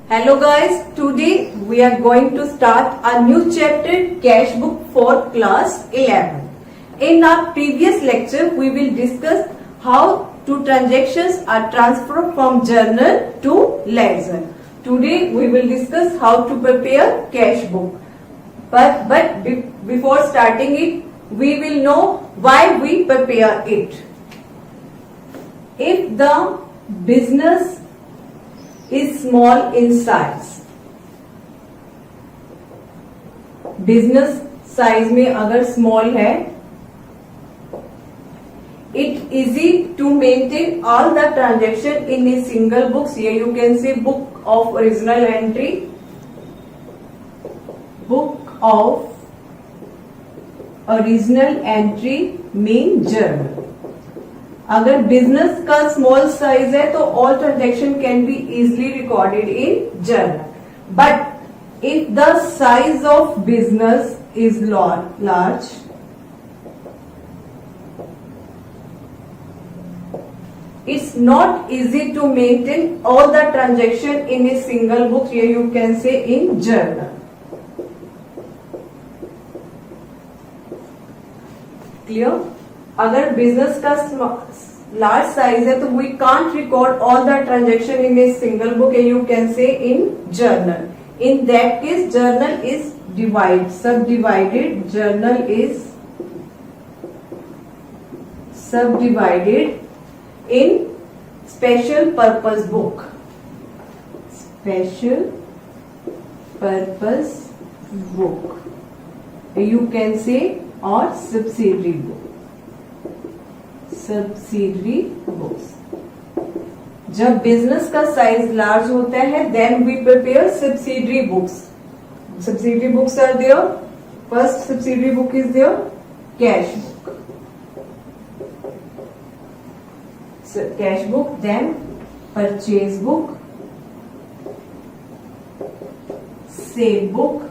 Hello guys, today we are going to start a new chapter, Cash Book for class 11. In our previous lecture, we will discuss how two transactions are transferred from journal to ledger. Today we will discuss how to prepare cash book. But before starting it, we will know why we prepare it. If the business is small in size, business size में अगर small है, it easy to maintain all the transaction in a single books. Here you can see book of original entry, book of original entry mean journal. अगर business का small size है तो all transaction can be easily recorded in journal. But if the size of business is large, it's not easy to maintain all the transaction in a single book. Here you can say in journal. Clear? अगर business का large size है तो we can't record all the transaction in a single book. You can say in journal. In that case journal is subdivided. Journal is subdivided in special purpose book. Special purpose book you can say, और subsidiary book. Subsidiary books. जब business का size large होता है then we prepare subsidiary books. Subsidiary books are there. First subsidiary book is there cash book. Cash book, then purchase book, sale book,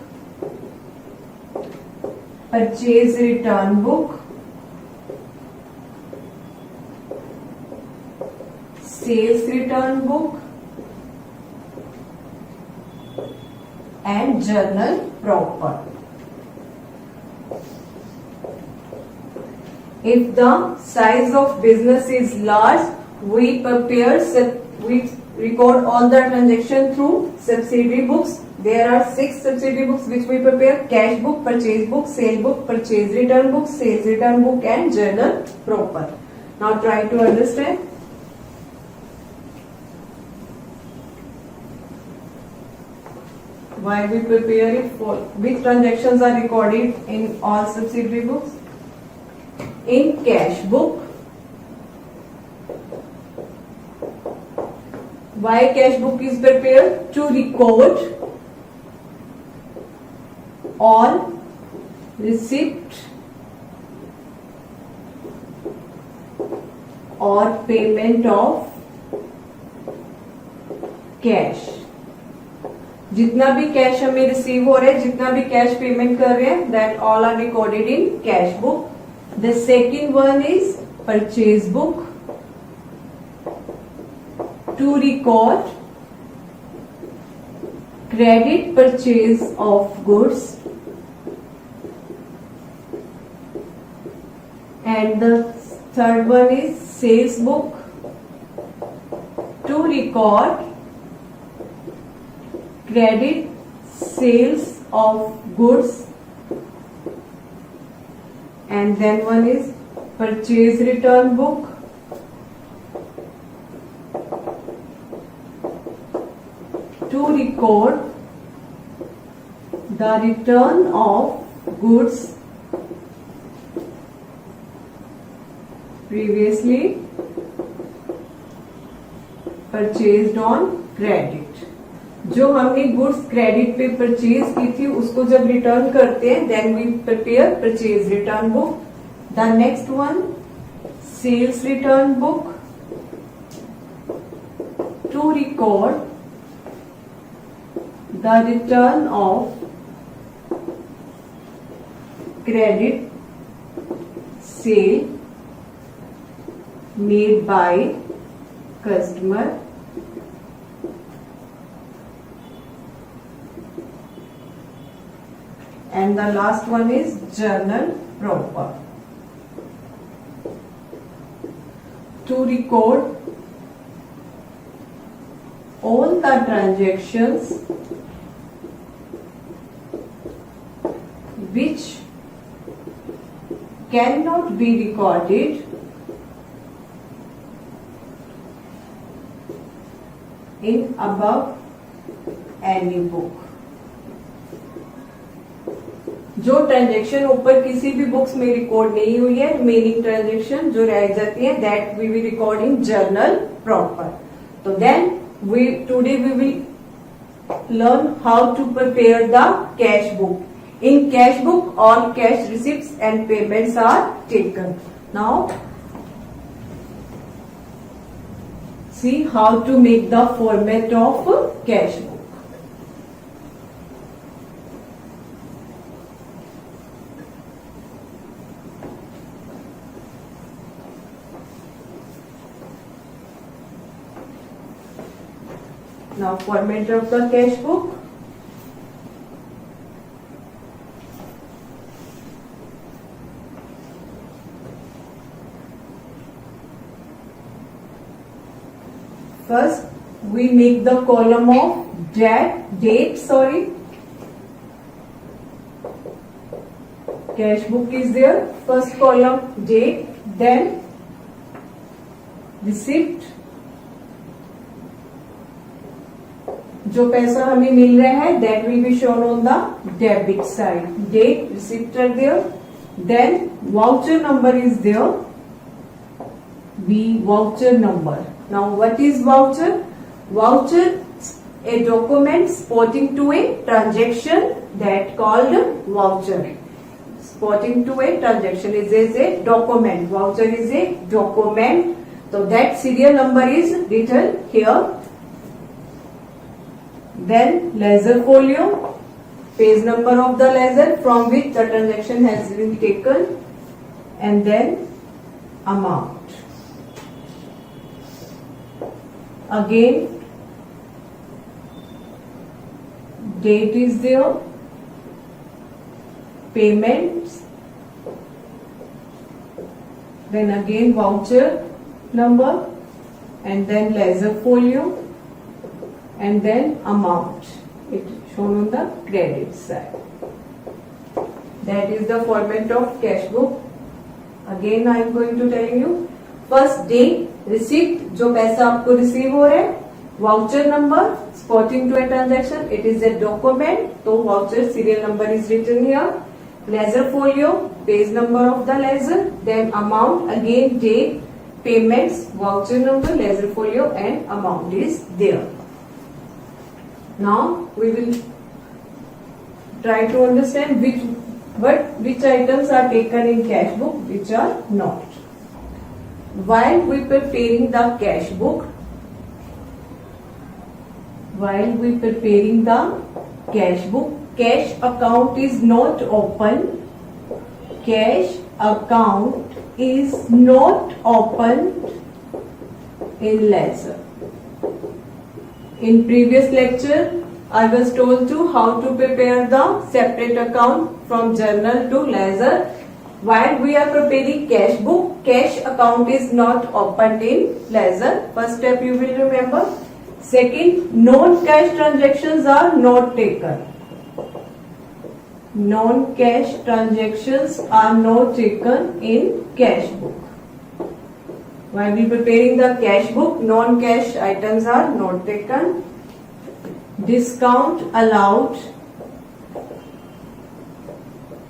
purchase return book, sales return book, and journal proper. If the size of business is large, we record all the transaction through subsidiary books. There are 6 subsidiary books which we prepare: cash book, purchase book, sale book, purchase return book, sales return book, and journal proper. Now try to understand. Why we prepare it, for which transactions are recorded in all subsidiary books. In cash book, why cash book is prepared? To record all receipt or payment of cash. जितना भी cash हमें receive हो रहा है, जितना भी cash payment कर रहे हैं, that all are recorded in cash book. The second one is purchase book. To record credit purchase of goods. And the third one is sales book. To record credit sales of goods, and then one is purchase return book. To record the return of goods previously purchased on credit. जो हमने goods credit पे purchase की थी उसको जब return करते हैं then we prepare purchase return book. The next one sales return book. To record the return of credit sale made by customer and the last one is journal proper. To record all the transactions which cannot be recorded in above any book. जो transaction ऊपर किसी भी books में record नहीं हुई है, remaining transaction जो रह जाती है, that we will record in journal proper. तो then today we will learn how to prepare the cash book. In cash book, all cash receipts and payments are taken. Now, see how to make the format of cash book. Now, format of the cash book. First, we make the column of date. Cash book is there. First column date, then receipt. जो पैसा हमें मिल रहा है, that will be shown on the debit side. Date, receipt are there. Then voucher number is there. Voucher number. Now, what is voucher? Voucher, a document spotting to a transaction that called voucher. Spotting to a transaction is a document. Voucher is a document. So that serial number is written here. Then ledger folio, page number of the ledger from which the transaction has been taken, and then amount. Again, date is there, payments, then again voucher number, and then ledger folio, and then amount. It is shown on the credit side. That is the format of cash book. Again, I am going to tell you. First, date, receipt, जो पैसा आपको receive हो रहा है. Voucher number, supporting to a transaction, it is a document, तो voucher serial number is written here. Ledger folio, page number of the ledger, then amount, again date, payments, voucher number, ledger folio and amount is there. Now we will try to understand which items are taken in cash book, which are not. While we preparing the cash book, cash account is not open. Cash account is not open in ledger. In previous lecture, I was told to how to prepare the separate account from journal to ledger. While we are preparing cash book, cash account is not opened in ledger. First step you will remember. Second, non-cash transactions are not taken. Non-cash transactions are not taken in cash book. While we preparing the cash book, non-cash items are not taken. Discount allowed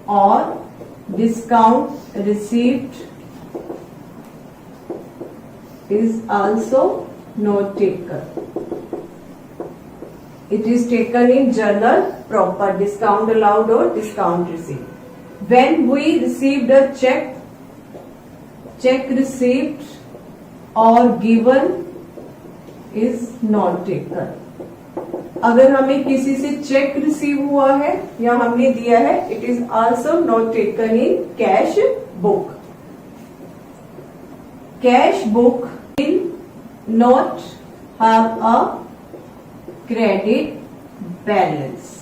or discount received is also not taken. It is taken in journal proper, discount allowed or discount received. When we received a check received or given is not taken. अगर हमें किसी से check receive हुआ है या हमने दिया है, it is also not taken in cash book. Cash book will not have a credit balance.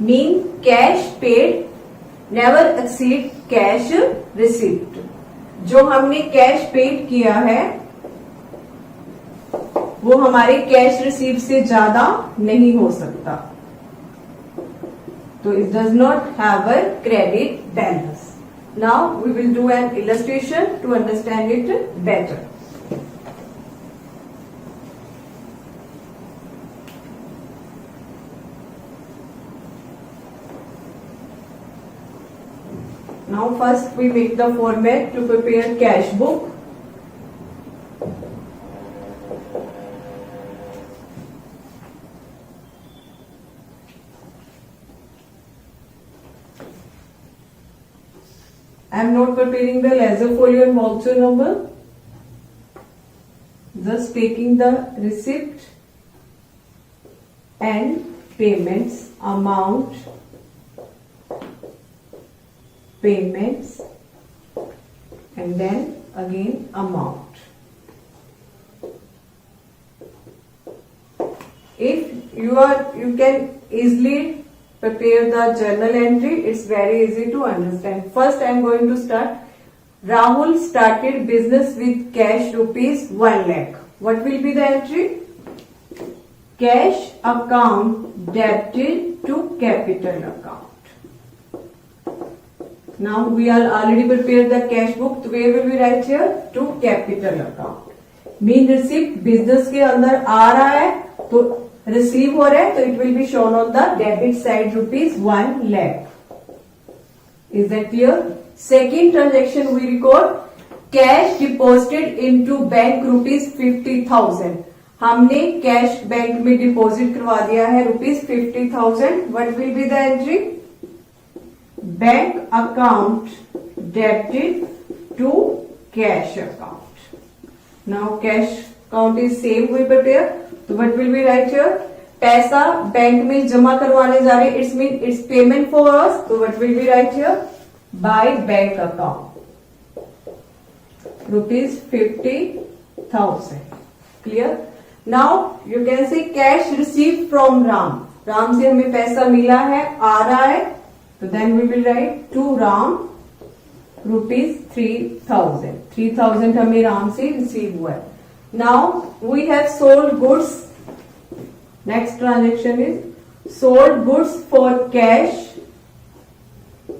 Mean cash paid never exceed cash received. जो हमने कैश पेड किया है वो हमारे कैश रिसीव से ज्यादा नहीं हो सकता, तो it does not have a credit balance. Now we will do an illustration to understand it better. Now first we make the format to prepare cash book. I am not preparing the ledger folio and voucher number, just taking the receipt and payments, amount, payments, and then again amount. If you can easily prepare the journal entry, it's very easy to understand. First I am going to start. Rahul started business with cash rupees 1 lakh. What will be the entry? Cash account debited to capital account. Now we are already prepared the cash book. So where will we write here? To capital account. Mean receipt business के अंदर आ रहा है तो receive हो रहा है, तो it will be shown on the debit side rupees 1 lakh. Is that clear? Second transaction we record cash deposited into bank rupees 50,000. हमने कैश बैंक में डिपॉजिट करवा दिया है rupees 50,000. What will be the entry? Bank account debited to cash account. Now cash account is same we prepare. तो what will be write here? पैसा bank में जमा करवाने जा रहे, it's mean it's payment for us. तो what will be write here? By bank account rupees 50,000. Clear? Now you can say cash receive from Ram. Ram से हमें पैसा मिला है, आ रहा है, तो then we will write to Ram rupees 3,000. 3,000 हमें राम से रिसीव हुआ है. Now we have sold goods. Next transaction is sold goods for cash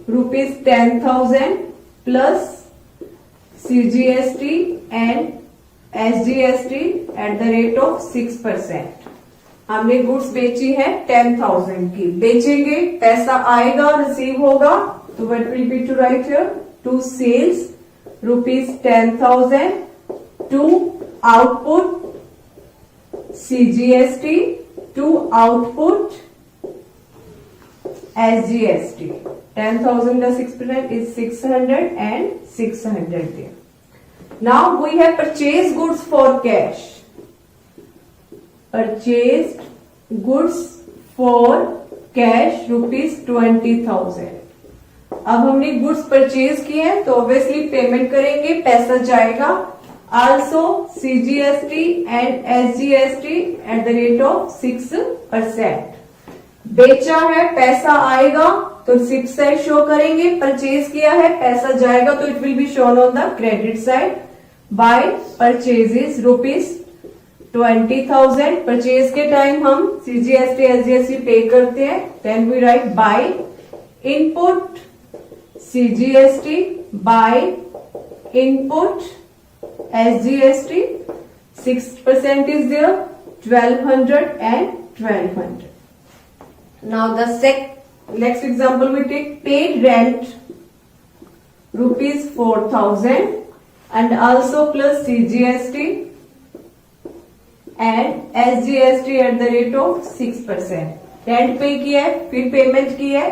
rupees 10,000 plus CGST and SGST at the rate of 6%. हमने गुड्स बेची है 10,000 की. बेचेंगे, पैसा आएगा, रिसीव होगा, तो what will be to write here? To sales rupees 10,000 to output CGST to output SGST. 10,000 का 6% is 600 and 600 there. Now we have purchased goods for cash. Purchased goods for cash rupees 20,000. अब हमने goods purchase किए हैं तो obviously payment करेंगे, पैसा जाएगा. Also CGST and SGST at the rate of 6%. बेचा है, पैसा आएगा तो 6 साइड शो करेंगे. परचेज किया है, पैसा जाएगा, तो it will be shown on the credit side. By purchases rupees 20,000. Purchase के टाइम हम CGST SGST पे करते हैं. Then we write by input CGST by input SGST. 6% is there, 1,200 and 1,200. Now the next example we take paid rent rupees 4,000 and also plus CGST and SGST at the rate of 6%. Rent पे किया है, फिर payment किया है,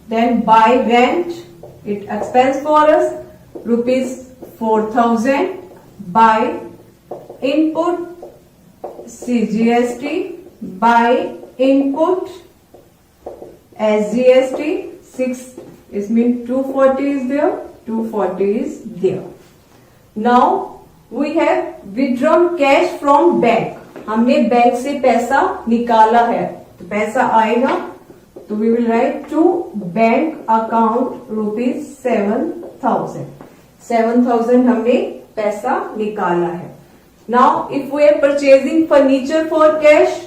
then buy rent, it expense for us rupees 4,000. By input CGST, by input SGST. 6 is mean 240 is there, 240 is there. Now we have withdrawn cash from bank. हमने bank से पैसा निकाला है, तो पैसा आएगा So we will write to bank account rupees 7,000. 7,000 हमने पैसा निकाला है. Now if we are purchasing furniture for cash,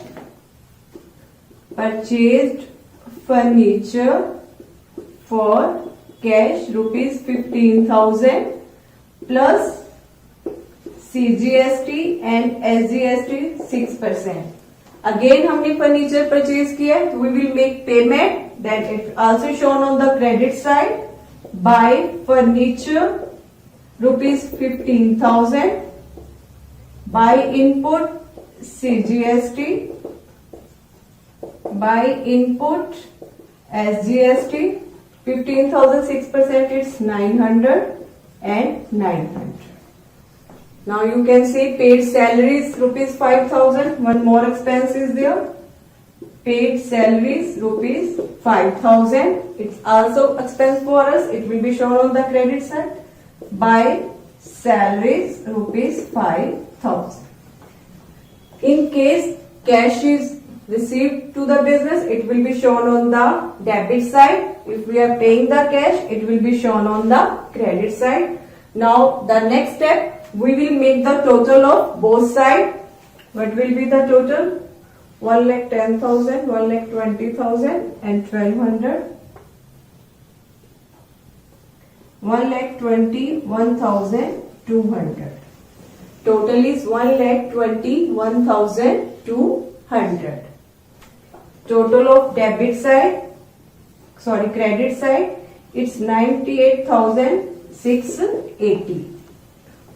purchased furniture for cash rupees 15,000 plus CGST and SGST 6%. Again हमने फर्नीचर परचेज किया है, we will make payment that it also shown on the credit side. Buy furniture rupees 15,000. Buy input CGST. Buy input SGST. 15,000 6% it's 900 and 900. Now you can see paid salaries rupees 5,000. One more expense is there. Paid salaries rupees 5,000. It's also expense for us. It will be shown on the credit side. Buy salaries rupees 5,000. In case cash is received to the business, it will be shown on the debit side. If we are paying the cash, it will be shown on the credit side. Now the next step, we will make the total of both sides. What will be the total? 1,10,000, 1,20,000 and 1,200. 1,21,200. Total is 1,21,200. Total of credit side, it's 98,680.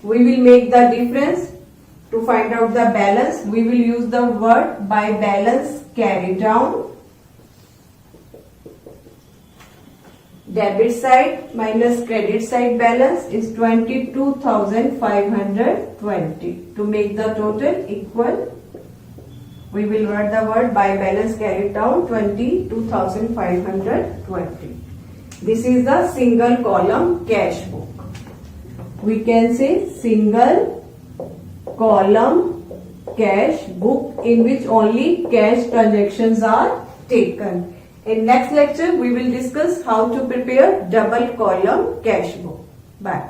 We will make the difference to find out the balance. We will use the word by balance carried down. Debit side minus credit side balance is 22,520. To make the total equal, we will write the word by balance carried down 22,520. This is the single column cash book. We can say single column cash book in which only cash transactions are taken. In next lecture, we will discuss how to prepare double column cash book. Bye.